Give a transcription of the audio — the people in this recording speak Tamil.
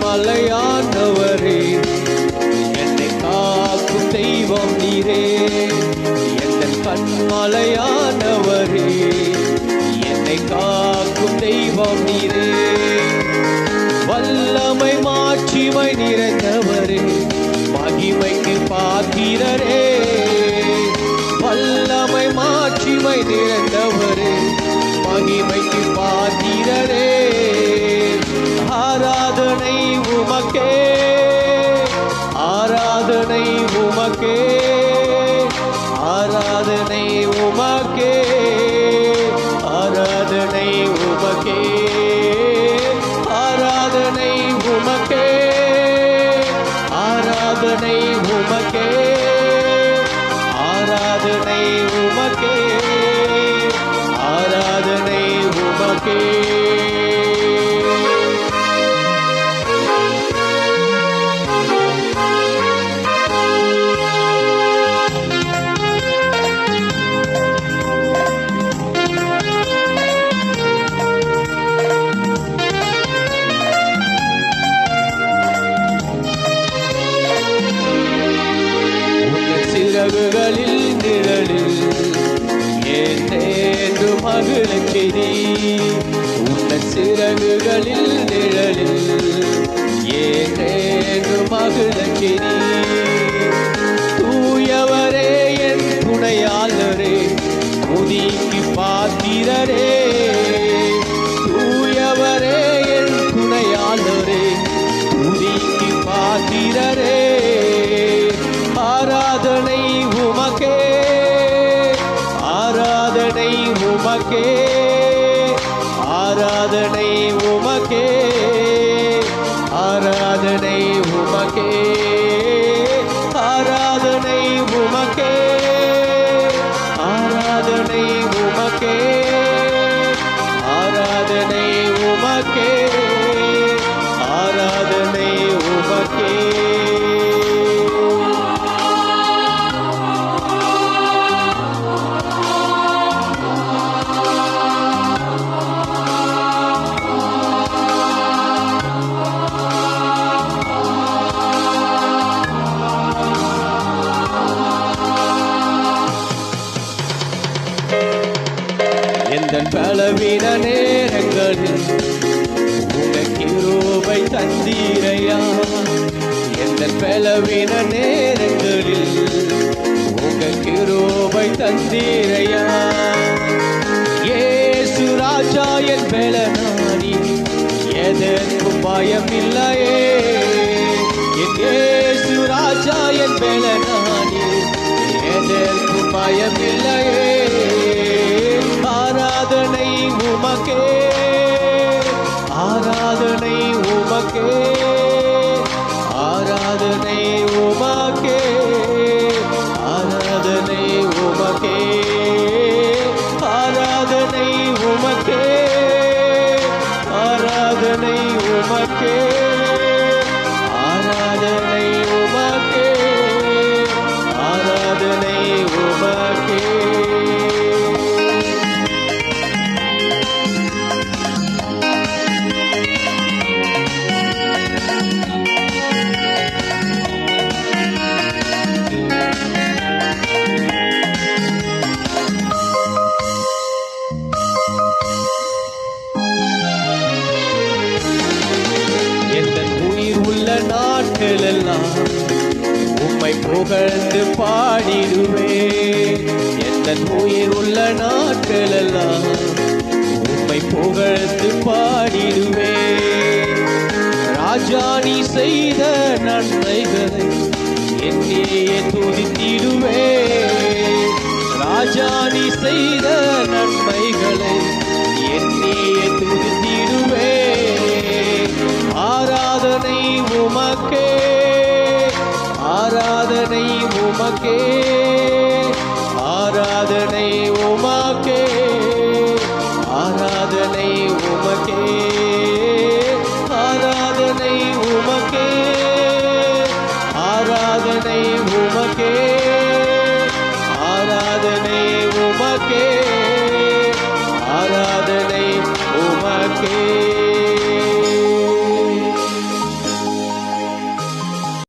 கண்மலையானவரே, என்னை காக்கும் தெய்வம் நீரே. எங்கள் கண்மலையானவரே, என்னை காக்கும் தெய்வம் நீரே. வல்லமை மாட்சிமை நிறைந்தவரே, மகிமைக்கு பாத்திரரே. வல்லமை மாட்சிமை நிறைந்தவரே, மகிமைக்கு பாத்திரரே. ஆராதனை உமக்கே, ஆராதனை உமக்கே, ஆராதனை உமக்கே, ஆராதனை உமக்கே, ஆராதனை உமக்கே, ஆராதனை உமக்கே, ஆராதனை உமக்கே, ஆராதனை உமக்கே. சிறகுகளில் நிழலில் ஏற்றேன்று மகிழ்ச்சிரி. உன்ன சிறகுகளில் நிழலில் ஏற்றேன்று மகிழ்ச்சிரி. தூயவரே என் துணையாளரே, துதிக்கு பாத்திரரே. தூயவரே என் துணையாளரே, துதிக்கு பாத்திரரே. ஆராதனை உமக்கே, ஆராதனை உமக்கே, ஆராதனை உமக்கே, ஆராதனை உமக்கே, ஆராதனை உமக்கே, ஆராதனை உமக்கே, ஆராதனை உமக்கே, ஆராதனை உமக்கே. எந்தன் பலவீன நேரங்களில் உங்கள் கிருபை தந்தீரையா. எந்தன் பலவீன நேரங்களில் உங்கள் கிருபை தந்தீரையா. இயேசு ராஜா என் பலனானி, எதற்கும் பயம் இல்லையே. இயேசு ராஜா என் பலனானி, எதற்கும் பயம் இல்லையே. ஆராதனை உமக்கே, ஆராதனை உமக்கே, ஆராதனை உமக்கே, ஆராதனை உமக்கே, ஆராதனை உமக்கே, ஆராதனை உமக்கே, ஆராதனை உமக்கே, ஆராதனை உமக்கே. நாட்களெல்லாம் உம்மை புகழ்ந்து பாடிடுவே. எந்த உயிர் உள்ள நாட்களெல்லாம் உம்மை புகழ்ந்து பாடிடுவே. ராஜா நீ செய்த நன்மைகளை என்னையே துதித்திடுவே. ராஜா நீ செய்த நன்மைகளை என்னையே துதித்திடுவே. ஆராதனை உமக்கே, ஆராதனை உமக்கே, ஆராதனை உமக்கே, ஆராதனை உமக்கே, ஆராதனை உமக்கே, ஆராதனை உமக்கே, ஆராதனை உமக்கே, ஆராதனை